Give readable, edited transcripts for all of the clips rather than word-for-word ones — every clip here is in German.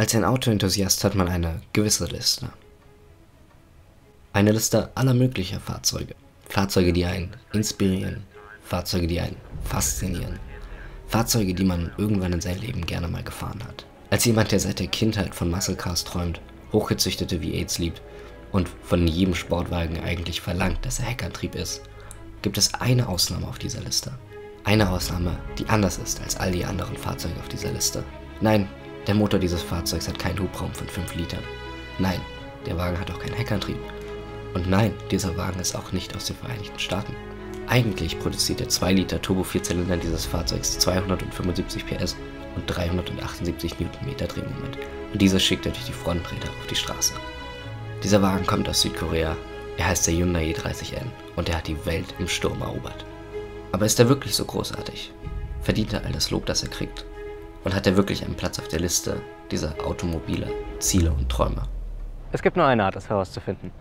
Als ein Autoenthusiast hat man eine gewisse Liste. Eine Liste aller möglicher Fahrzeuge. Fahrzeuge, die einen inspirieren, Fahrzeuge, die einen faszinieren, Fahrzeuge, die man irgendwann in seinem Leben gerne mal gefahren hat. Als jemand, der seit der Kindheit von Muscle Cars träumt, hochgezüchtete V8s liebt und von jedem Sportwagen eigentlich verlangt, dass er Heckantrieb ist, gibt es eine Ausnahme auf dieser Liste. Eine Ausnahme, die anders ist als all die anderen Fahrzeuge auf dieser Liste. Nein, der Motor dieses Fahrzeugs hat keinen Hubraum von 5 Litern. Nein, der Wagen hat auch keinen Heckantrieb. Und nein, dieser Wagen ist auch nicht aus den Vereinigten Staaten. Eigentlich produziert der 2 Liter Turbo-Vierzylinder dieses Fahrzeugs 275 PS und 378 Newtonmeter Drehmoment. Und dieses schickt er durch die Fronträder auf die Straße. Dieser Wagen kommt aus Südkorea, er heißt der Hyundai i30N und er hat die Welt im Sturm erobert. Aber ist er wirklich so großartig? Verdient er all das Lob, das er kriegt? Und hat er wirklich einen Platz auf der Liste dieser Automobile, Ziele und Träume? Es gibt nur eine Art, das herauszufinden.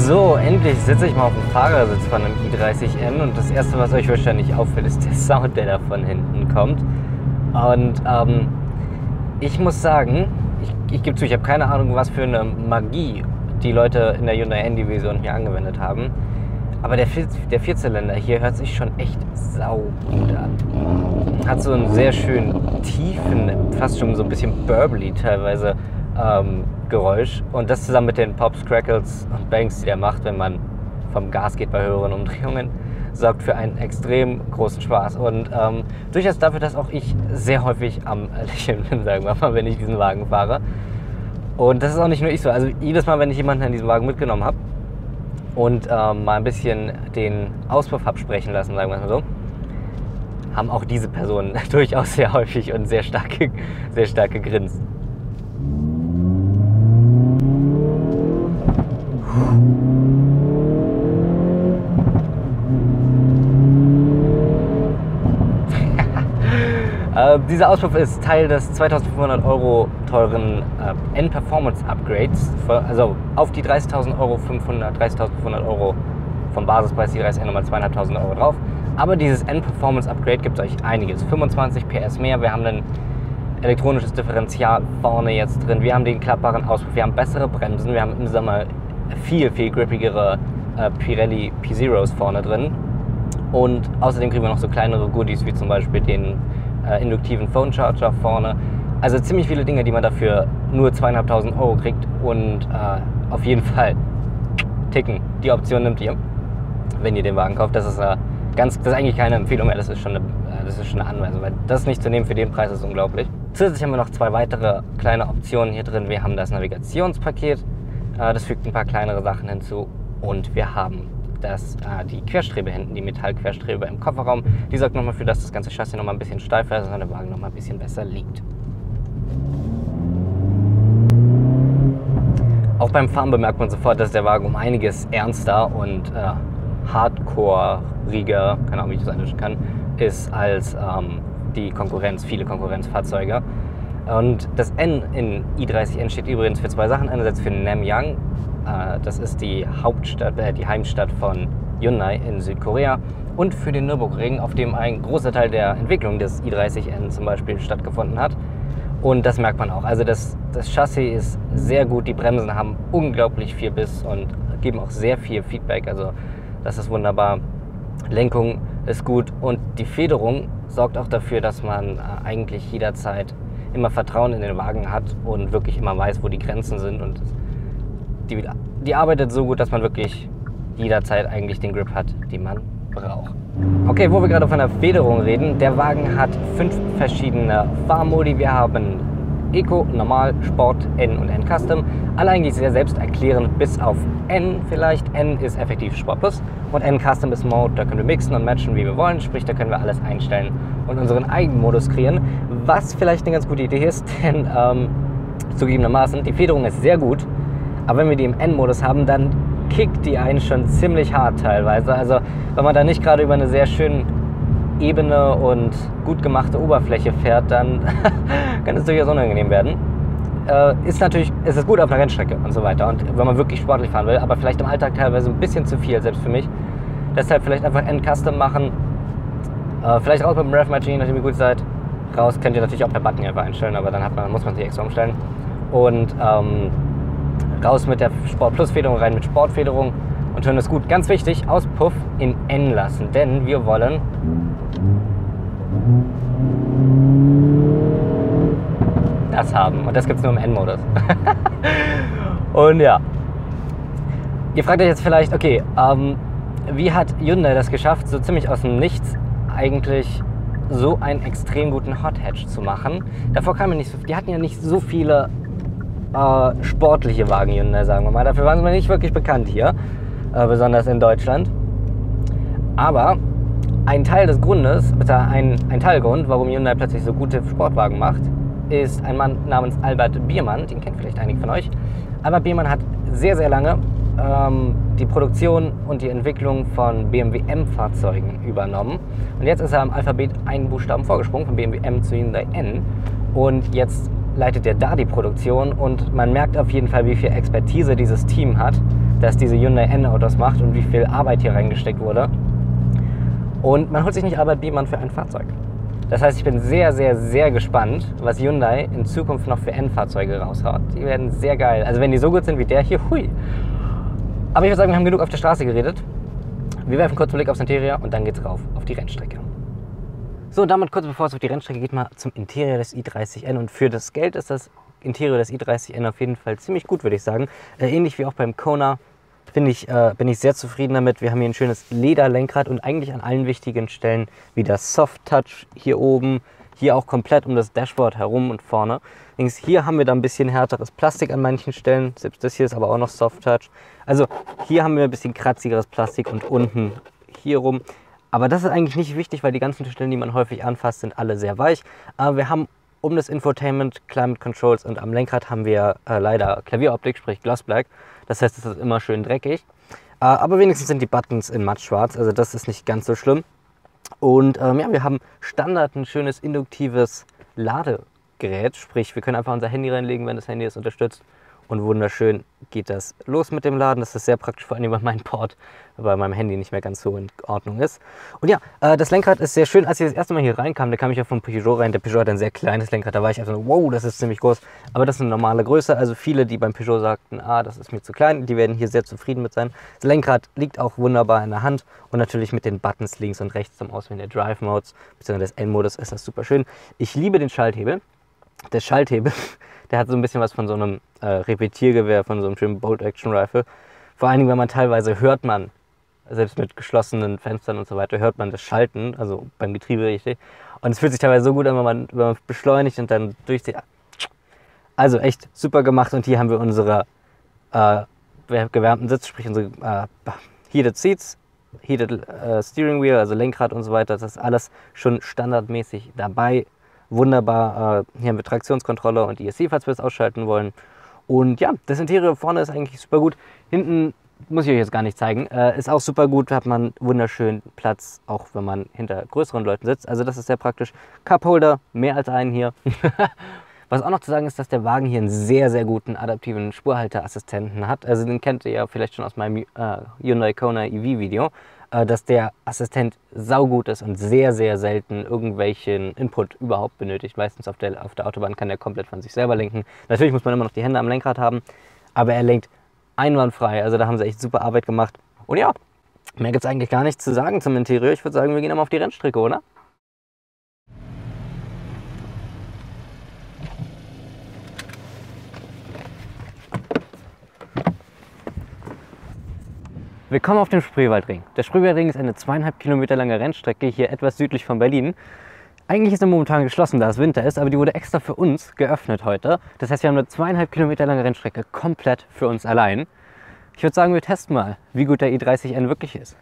So, endlich sitze ich mal auf dem Fahrersitz von einem i30N und das erste, was euch wahrscheinlich auffällt, ist der Sound, der da von hinten kommt. Und ich muss sagen, ich gebe zu, ich habe keine Ahnung, was für eine Magie die Leute in der Hyundai N-Division hier angewendet haben. Aber der Vierzylinder hier hört sich schon echt saugut an. Hat so einen sehr schönen tiefen, fast schon so ein bisschen burbly teilweise Geräusch. Und das zusammen mit den Pops, Crackles und Bangs, die der macht, wenn man vom Gas geht bei höheren Umdrehungen, sorgt für einen extrem großen Spaß. Und durchaus dafür, dass auch ich sehr häufig am Lächeln bin, sagen wir mal, wenn ich diesen Wagen fahre. Und das ist auch nicht nur ich so. Also jedes Mal, wenn ich jemanden in diesem Wagen mitgenommen habe und mal ein bisschen den Auspuff habe sprechen lassen, sagen wir mal so, haben auch diese Personen durchaus sehr häufig und sehr stark gegrinst. Dieser Auspuff ist Teil des 2500 € teuren N-Performance Upgrades, also auf die 30.500 € vom Basispreis die 30N nochmal 2.500 € drauf. Aber dieses N-Performance Upgrade gibt euch einiges, 25 PS mehr, wir haben ein elektronisches Differential vorne jetzt drin, wir haben den klappbaren Auspuff, wir haben bessere Bremsen, wir haben im Sommer viel grippigere Pirelli P-Zeros vorne drin und außerdem kriegen wir noch so kleinere Goodies wie zum Beispiel den induktiven Phone Charger vorne. Also ziemlich viele Dinge, die man dafür nur 2.500 € kriegt und auf jeden Fall ticken. Die Option nimmt ihr, wenn ihr den Wagen kauft. Das ist das ist eigentlich keine Empfehlung mehr, das ist schon eine Anweisung, weil das nicht zu nehmen für den Preis ist unglaublich. Zusätzlich haben wir noch 2 weitere kleine Optionen hier drin. Wir haben das Navigationspaket, das fügt ein paar kleinere Sachen hinzu und wir haben die Querstrebe hinten, die Metallquerstrebe im Kofferraum, die sorgt nochmal für, dass das ganze Chassis nochmal ein bisschen steifer ist und der Wagen nochmal ein bisschen besser liegt. Auch beim Fahren bemerkt man sofort, dass der Wagen um einiges ernster und hardcore-riger, keine Ahnung, wie ich das einstellen kann, ist als viele Konkurrenzfahrzeuge. Und das N in i30N steht übrigens für 2 Sachen. Einerseits für Namyang, das ist die Heimstadt von Hyundai in Südkorea, und für den Nürburgring, auf dem ein großer Teil der Entwicklung des i30N zum Beispiel stattgefunden hat. Und das merkt man auch. Also das Chassis ist sehr gut, die Bremsen haben unglaublich viel Biss und geben auch sehr viel Feedback. Also das ist wunderbar. Lenkung ist gut und die Federung sorgt auch dafür, dass man eigentlich jederzeit immer Vertrauen in den Wagen hat und wirklich immer weiß, wo die Grenzen sind. Und die arbeitet so gut, dass man wirklich jederzeit eigentlich den Grip hat, den man braucht. Okay, wo wir gerade von der Federung reden, der Wagen hat 5 verschiedene Fahrmodi. Wir haben Eco, Normal, Sport, N und N Custom. Alle eigentlich sehr selbsterklärend, bis auf N vielleicht. N ist effektiv Sport Plus und N Custom ist Mode. Da können wir mixen und matchen, wie wir wollen. Sprich, da können wir alles einstellen und unseren eigenen Modus kreieren. Was vielleicht eine ganz gute Idee ist, denn zugegebenermaßen, die Federung ist sehr gut. Aber wenn wir die im N-Modus haben, dann kickt die einen schon ziemlich hart teilweise. Also wenn man da nicht gerade über eine sehr schön ebene und gut gemachte Oberfläche fährt, dann kann es durchaus unangenehm werden. ist es gut auf einer Rennstrecke und so weiter. Und wenn man wirklich sportlich fahren will, aber vielleicht im Alltag teilweise ein bisschen zu viel, selbst für mich. Deshalb vielleicht einfach N-Custom machen. Vielleicht raus mit dem Rev Machine, nachdem ihr gut seid. Raus könnt ihr natürlich auch per Button einfach einstellen, aber dann muss man sich extra umstellen. Und raus mit der Sport Plus Federung, rein mit Sportfederung und hören es gut. Ganz wichtig, Auspuff in N lassen, denn wir wollen das haben und das gibt es nur im N-Modus. Und ja, ihr fragt euch jetzt vielleicht, okay, wie hat Hyundai das geschafft, so ziemlich aus dem Nichts eigentlich so einen extrem guten Hot Hatch zu machen? Davor kamen nicht so, die hatten ja nicht so viele sportliche Wagen, Hyundai, sagen wir mal. Dafür waren sie nicht wirklich bekannt hier, besonders in Deutschland. Aber ein Teil des Grundes, ein Teilgrund, warum Hyundai plötzlich so gute Sportwagen macht, ist ein Mann namens Albert Biermann, den kennt vielleicht einige von euch. Albert Biermann hat sehr, sehr lange die Produktion und die Entwicklung von BMW M-Fahrzeugen übernommen. Und jetzt ist er am Alphabet einen Buchstaben vorgesprungen, von BMW M zu Hyundai N. Und jetzt leitet er da die Produktion und man merkt auf jeden Fall, wie viel Expertise dieses Team hat, das diese Hyundai N-Autos macht und wie viel Arbeit hier reingesteckt wurde. Und man holt sich nicht Albert Biermann für ein Fahrzeug. Das heißt, ich bin sehr, sehr, sehr gespannt, was Hyundai in Zukunft noch für N-Fahrzeuge raushaut. Die werden sehr geil. Also wenn die so gut sind wie der hier, hui. Aber ich würde sagen, wir haben genug auf der Straße geredet. Wir werfen kurz einen Blick aufs Interieur und dann geht's rauf auf die Rennstrecke. So, und damit kurz bevor es auf die Rennstrecke geht, mal zum Interieur des i30N. Und für das Geld ist das Interieur des i30N auf jeden Fall ziemlich gut, würde ich sagen. Ähnlich wie auch beim Kona bin ich sehr zufrieden damit. Wir haben hier ein schönes Lederlenkrad und eigentlich an allen wichtigen Stellen wieder Soft Touch hier oben. Hier auch komplett um das Dashboard herum und vorne. Allerdings hier haben wir da ein bisschen härteres Plastik an manchen Stellen. Selbst das hier ist aber auch noch Soft Touch. Also hier haben wir ein bisschen kratzigeres Plastik und unten hier rum. Aber das ist eigentlich nicht wichtig, weil die ganzen Stellen, die man häufig anfasst, sind alle sehr weich. Aber wir haben um das Infotainment, Climate Controls und am Lenkrad haben wir leider Klavieroptik, sprich Gloss Black. Das heißt, es ist immer schön dreckig. Aber wenigstens sind die Buttons in mattschwarz, also das ist nicht ganz so schlimm. Und ja, wir haben Standard ein schönes induktives Ladegerät, sprich wir können einfach unser Handy reinlegen, wenn das Handy es unterstützt. Und wunderschön geht das los mit dem Laden. Das ist sehr praktisch, vor allem weil mein Port bei meinem Handy nicht mehr ganz so in Ordnung ist. Und ja, das Lenkrad ist sehr schön. Als ich das erste Mal hier reinkam, da kam ich ja vom Peugeot rein. Der Peugeot hat ein sehr kleines Lenkrad. Da war ich einfach so, wow, das ist ziemlich groß. Aber das ist eine normale Größe. Also viele, die beim Peugeot sagten, das ist mir zu klein, die werden hier sehr zufrieden mit sein. Das Lenkrad liegt auch wunderbar in der Hand. Und natürlich mit den Buttons links und rechts zum Auswählen der Drive Modes bzw. des N-Modus ist das super schön. Ich liebe den Schalthebel. Der Schalthebel, der hat so ein bisschen was von so einem Repetiergewehr, von so einem schönen Bolt-Action-Rifle. Vor allen Dingen, wenn man teilweise hört man, selbst mit geschlossenen Fenstern und so weiter, hört man das Schalten, also beim Getriebe richtig. Und es fühlt sich teilweise so gut an, wenn man beschleunigt und dann durchzieht. Also echt super gemacht. Und hier haben wir unsere gewärmten Sitz, sprich unsere Heated Seats, Heated Steering Wheel, also Lenkrad und so weiter. Das ist alles schon standardmäßig dabei. Wunderbar, hier haben wir Traktionskontrolle und ESC, falls wir es ausschalten wollen. Und ja, das Interieur vorne ist eigentlich super gut. Hinten muss ich euch jetzt gar nicht zeigen. Ist auch super gut, hat man wunderschön Platz, auch wenn man hinter größeren Leuten sitzt. Also das ist sehr praktisch. Cupholder, mehr als einen hier. Was auch noch zu sagen ist, dass der Wagen hier einen sehr, sehr guten adaptiven Spurhalteassistenten hat. Also den kennt ihr ja vielleicht schon aus meinem Hyundai Kona EV Video. Dass der Assistent saugut ist und sehr, sehr selten irgendwelchen Input überhaupt benötigt. Meistens auf der Autobahn kann er komplett von sich selber lenken. Natürlich muss man immer noch die Hände am Lenkrad haben, aber er lenkt einwandfrei. Also da haben sie echt super Arbeit gemacht. Und ja, mehr gibt es eigentlich gar nichts zu sagen zum Interieur. Ich würde sagen, wir gehen einmal auf die Rennstrecke, oder? Willkommen auf dem Spreewaldring. Der Spreewaldring ist eine 2,5 Kilometer lange Rennstrecke hier etwas südlich von Berlin. Eigentlich ist er momentan geschlossen, da es Winter ist, aber die wurde extra für uns geöffnet heute. Das heißt, wir haben eine 2,5 Kilometer lange Rennstrecke komplett für uns allein. Ich würde sagen, wir testen mal, wie gut der i30N wirklich ist.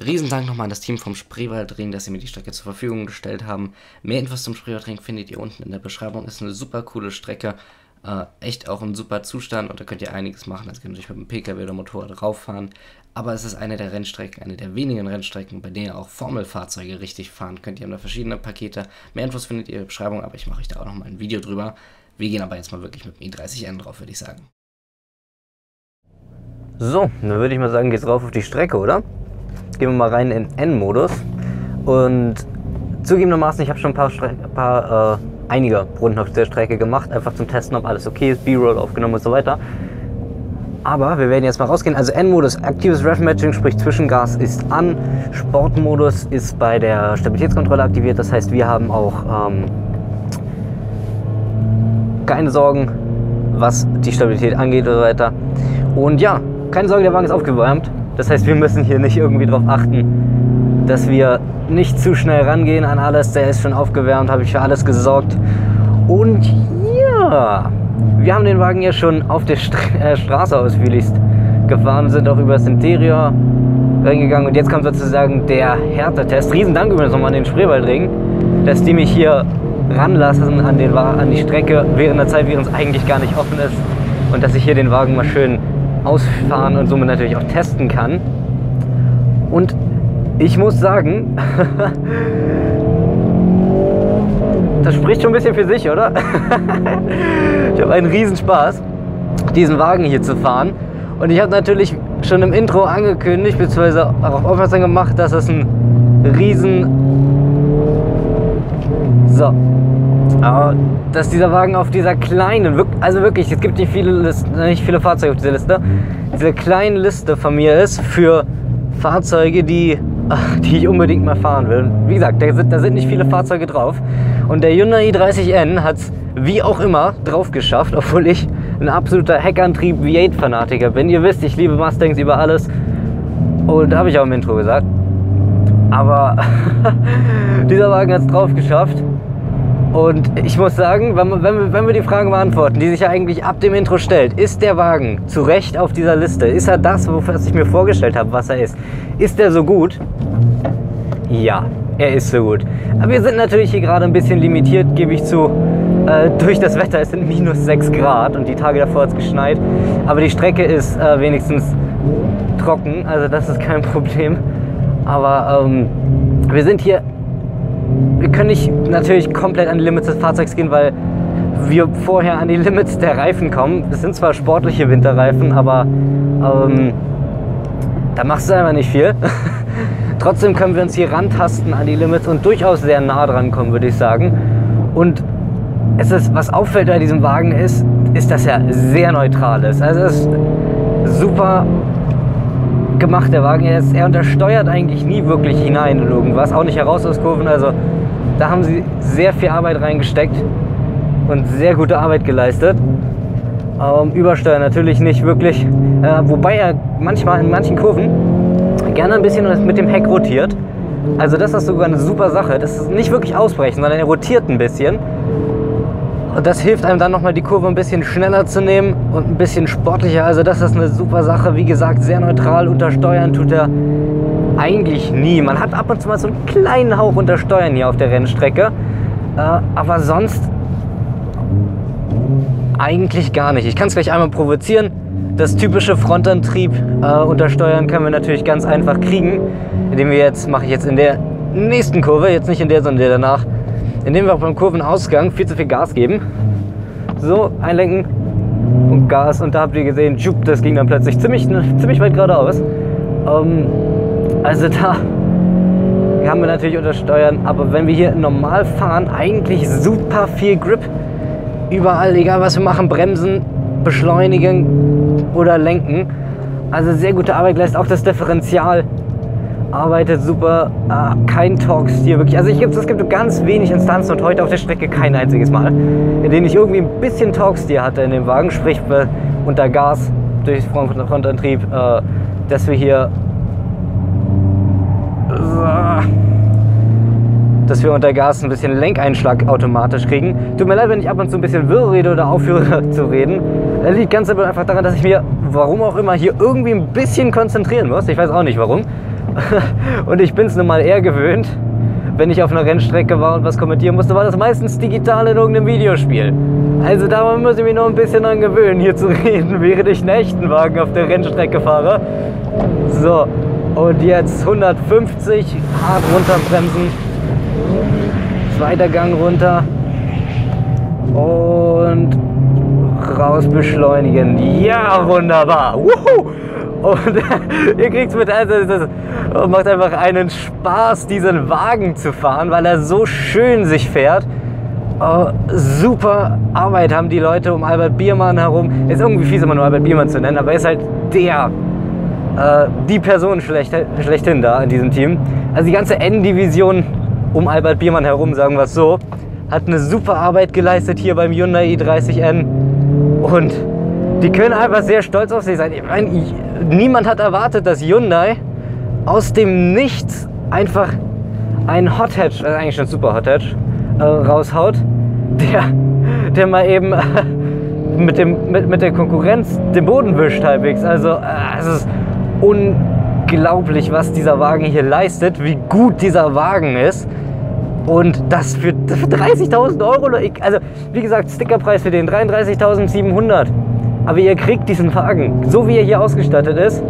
Riesendank nochmal an das Team vom Spreewaldring, dass sie mir die Strecke zur Verfügung gestellt haben. Mehr Infos zum Spreewaldring findet ihr unten in der Beschreibung. Ist eine super coole Strecke. Echt auch ein super Zustand und da könnt ihr einiges machen. Also könnt ihr mit dem PKW oder Motorrad rauffahren. Aber es ist eine der Rennstrecken, eine der wenigen Rennstrecken, bei denen ihr auch Formelfahrzeuge richtig fahren könnt. Ihr habt da verschiedene Pakete. Mehr Infos findet ihr in der Beschreibung, aber ich mache euch da auch nochmal ein Video drüber. Wir gehen aber jetzt mal wirklich mit dem i30N drauf, würde ich sagen. So, dann würde ich mal sagen, geht's rauf auf die Strecke, oder? Gehen wir mal rein in N-Modus. Und zugegebenermaßen, ich habe schon einige Runden auf der Strecke gemacht, einfach zum Testen, ob alles okay ist, B-Roll aufgenommen und so weiter. Aber wir werden jetzt mal rausgehen. Also N-Modus, aktives Rev-Matching, sprich Zwischengas ist an. Sportmodus ist bei der Stabilitätskontrolle aktiviert. Das heißt, wir haben auch keine Sorgen, was die Stabilität angeht und so weiter. Und ja, keine Sorge, der Wagen ist aufgewärmt. Das heißt, wir müssen hier nicht irgendwie darauf achten, dass wir nicht zu schnell rangehen an alles. Der ist schon aufgewärmt, habe ich für alles gesorgt. Und ja, wir haben den Wagen ja schon auf der Straße ausführlichst gefahren, sind auch über das Interieur reingegangen und jetzt kommt sozusagen der Härtetest. Riesen Dank übrigens nochmal an den Spreewaldring, dass die mich hier ranlassen an die Strecke während der Zeit, während es eigentlich gar nicht offen ist und dass ich hier den Wagen mal schön ausfahren und somit natürlich auch testen kann. Und ich muss sagen, das spricht schon ein bisschen für sich, oder? Ich habe einen riesen Spaß, diesen Wagen hier zu fahren. Und ich habe natürlich schon im Intro angekündigt, beziehungsweise auch aufmerksam gemacht, dass es ein dass dieser Wagen auf dieser kleinen, also wirklich, es gibt nicht viele Fahrzeuge auf dieser Liste, diese kleine Liste von mir ist für Fahrzeuge, die ich unbedingt mal fahren will. Wie gesagt, da sind nicht viele Fahrzeuge drauf. Und der Hyundai i30N hat es wie auch immer drauf geschafft, obwohl ich ein absoluter Heckantrieb V8-Fanatiker bin. Ihr wisst, ich liebe Mustangs über alles. Und da habe ich auch im Intro gesagt. Aber dieser Wagen hat es drauf geschafft. Und ich muss sagen, wenn wir die Frage beantworten, die sich ja eigentlich ab dem Intro stellt, ist der Wagen zu Recht auf dieser Liste? Ist er das, was ich mir vorgestellt habe, was er ist? Ist er so gut? Ja, er ist so gut. Aber wir sind natürlich hier gerade ein bisschen limitiert, gebe ich zu, durch das Wetter. Es sind minus 6 Grad und die Tage davor hat es geschneit. Aber die Strecke ist wenigstens trocken, also das ist kein Problem. Aber wir sind hier. Wir können nicht natürlich komplett an die Limits des Fahrzeugs gehen, weil wir vorher an die Limits der Reifen kommen. Es sind zwar sportliche Winterreifen, aber da machst du einfach nicht viel. Trotzdem können wir uns hier rantasten an die Limits und durchaus sehr nah dran kommen, würde ich sagen. Und was auffällt bei diesem Wagen ist, dass er sehr neutral ist. Also es ist super gemacht, der Wagen. Er untersteuert eigentlich nie wirklich hinein in irgendwas, auch nicht heraus aus Kurven. Also da haben sie sehr viel Arbeit reingesteckt und sehr gute Arbeit geleistet. Übersteuern natürlich nicht wirklich, wobei er manchmal in manchen Kurven gerne ein bisschen mit dem Heck rotiert. Also das ist sogar eine super Sache. Das ist nicht wirklich ausbrechen, sondern er rotiert ein bisschen. Und das hilft einem dann nochmal die Kurve ein bisschen schneller zu nehmen und ein bisschen sportlicher. Also das ist eine super Sache. Wie gesagt, sehr neutral. Untersteuern tut er eigentlich nie. Man hat ab und zu mal so einen kleinen Hauch Untersteuern hier auf der Rennstrecke. Aber sonst eigentlich gar nicht. Ich kann es gleich einmal provozieren. Das typische Frontantrieb untersteuern können wir natürlich ganz einfach kriegen. Indem wir mache ich jetzt in der nächsten Kurve, jetzt nicht in der, sondern in der danach, indem wir auch beim Kurvenausgang viel zu viel Gas geben. So, einlenken und Gas. Und da habt ihr gesehen, das ging dann plötzlich ziemlich weit geradeaus. Also da haben wir natürlich untersteuern. Aber wenn wir hier normal fahren, eigentlich super viel Grip. Überall, egal was wir machen, bremsen, beschleunigen oder lenken. Also sehr gute Arbeit leistet. Auch das Differential arbeitet super, kein Torx-Steer wirklich. Also es gibt ganz wenig Instanzen und heute auf der Strecke kein einziges Mal, in denen ich irgendwie ein bisschen Torx-Steer hatte in dem Wagen, sprich unter Gas durch Frontantrieb, dass wir hier unter Gas ein bisschen Lenkeinschlag automatisch kriegen. Tut mir leid, wenn ich ab und zu ein bisschen wirr rede oder aufhöre zu reden. Das liegt ganz einfach daran, dass ich mir, warum auch immer, hier irgendwie ein bisschen konzentrieren muss. Ich weiß auch nicht warum. Und ich bin es nun mal eher gewöhnt, wenn ich auf einer Rennstrecke war und was kommentieren musste, war das meistens digital in irgendeinem Videospiel. Also da muss ich mich noch ein bisschen dran gewöhnen, hier zu reden, während ich einen echten Wagen auf der Rennstrecke fahre. So, und jetzt 150, hart runterbremsen, zweiter Gang runter Und raus beschleunigen. Ja, wunderbar. Wuhu! Und ihr kriegt es mit, also das macht einfach einen Spaß, diesen Wagen zu fahren, weil er so schön sich fährt. Super Arbeit haben die Leute um Albert Biermann herum. Ist irgendwie fies, immer nur Albert Biermann zu nennen, aber er ist halt die Person schlechthin da in diesem Team. Also die ganze N-Division um Albert Biermann herum, sagen wir es so, hat eine super Arbeit geleistet hier beim Hyundai i30N. Und die können einfach sehr stolz auf sich sein. Ich meine, niemand hat erwartet, dass Hyundai aus dem Nichts einfach einen Hot Hatch, also eigentlich schon super Hot Hatch, raushaut, der mal eben mit der Konkurrenz den Boden wischt halbwegs. Also es ist unglaublich, was dieser Wagen hier leistet, wie gut dieser Wagen ist. Und das für 30.000 Euro. Also wie gesagt, Stickerpreis für den 33.700. Aber ihr kriegt diesen Wagen, so wie er hier ausgestattet ist,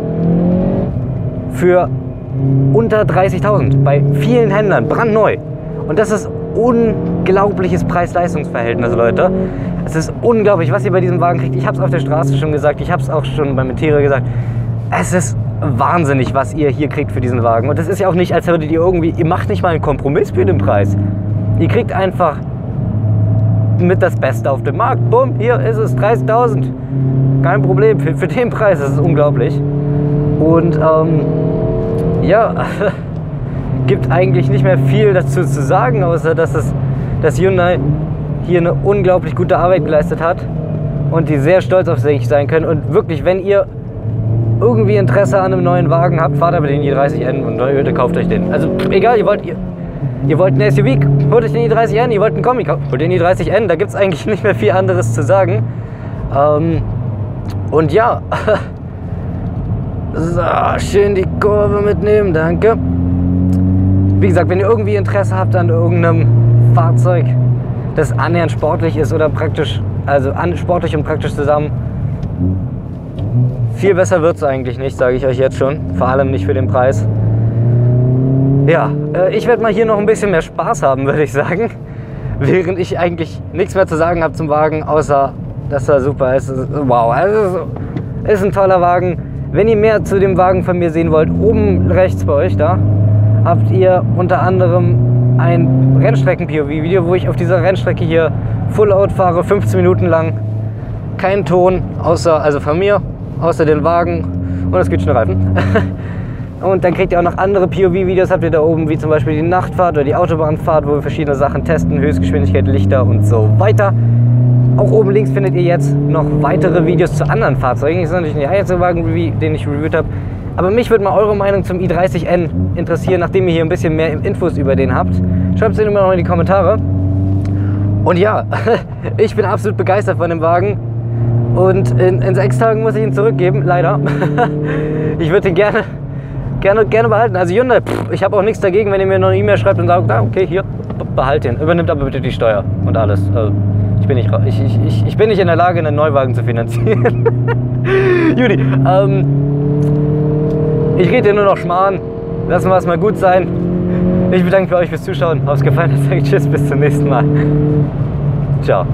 für unter 30.000 bei vielen Händlern, brandneu. Und das ist unglaubliches Preis-Leistungs-Verhältnis, Leute. Es ist unglaublich, was ihr bei diesem Wagen kriegt. Ich habe es auf der Straße schon gesagt, ich habe es auch schon beim Interior gesagt. Es ist wahnsinnig, was ihr hier kriegt für diesen Wagen. Und das ist ja auch nicht, als würdet ihr irgendwie, ihr macht nicht mal einen Kompromiss für den Preis. Ihr kriegt einfach mit das Beste auf dem Markt. Bumm, hier ist es, 30.000. Kein Problem, für den Preis, das ist unglaublich. Und ja, gibt eigentlich nicht mehr viel dazu zu sagen, außer dass Hyundai hier eine unglaublich gute Arbeit geleistet hat und die sehr stolz auf sich sein können. Und wirklich, wenn ihr irgendwie Interesse an einem neuen Wagen habt, fahrt aber den i30N und kauft euch den. Also egal, ihr wollt einen SUV, holt euch den i30N, ihr wollt einen Kombi, holt den i30N, da gibt es eigentlich nicht mehr viel anderes zu sagen. Und ja, so, schön die Kurve mitnehmen, danke. Wie gesagt, wenn ihr irgendwie Interesse habt an irgendeinem Fahrzeug, das annähernd sportlich ist oder praktisch, also sportlich und praktisch zusammen, viel besser wird es eigentlich nicht, sage ich euch jetzt schon. Vor allem nicht für den Preis. Ja, ich werde mal hier noch ein bisschen mehr Spaß haben, würde ich sagen. Während ich eigentlich nichts mehr zu sagen habe zum Wagen, außer dass er super ist. Wow, also ist ein toller Wagen. Wenn ihr mehr zu dem Wagen von mir sehen wollt, oben rechts bei euch da, habt ihr unter anderem ein Rennstrecken-POV-Video, wo ich auf dieser Rennstrecke hier Full Out fahre, 15 Minuten lang. Kein Ton, also von mir, außer den Wagen und es gibt schon Reifen. Und dann kriegt ihr auch noch andere POV-Videos, habt ihr da oben, wie zum Beispiel die Nachtfahrt oder die Autobahnfahrt, wo wir verschiedene Sachen testen, Höchstgeschwindigkeit, Lichter und so weiter. Auch oben links findet ihr jetzt noch weitere Videos zu anderen Fahrzeugen. Das ist natürlich nicht der einzige Wagen, den ich reviewt habe. Aber mich würde mal eure Meinung zum i30N interessieren, nachdem ihr hier ein bisschen mehr Infos über den habt. Schreibt es immer noch in die Kommentare. Und ja, ich bin absolut begeistert von dem Wagen. Und in 6 Tagen muss ich ihn zurückgeben, leider. Ich würde ihn gerne behalten. Also Hyundai, ich habe auch nichts dagegen, wenn ihr mir noch eine E-Mail schreibt und sagt, okay, hier, behalt den. Übernimmt aber bitte die Steuer und alles. Also, ich bin nicht in der Lage, einen Neuwagen zu finanzieren. Judy, ich rede dir nur noch Schmarrn. Lassen wir es mal gut sein. Ich bedanke mich für euch fürs Zuschauen. Ob es gefallen hat, sage ich tschüss, bis zum nächsten Mal. Ciao.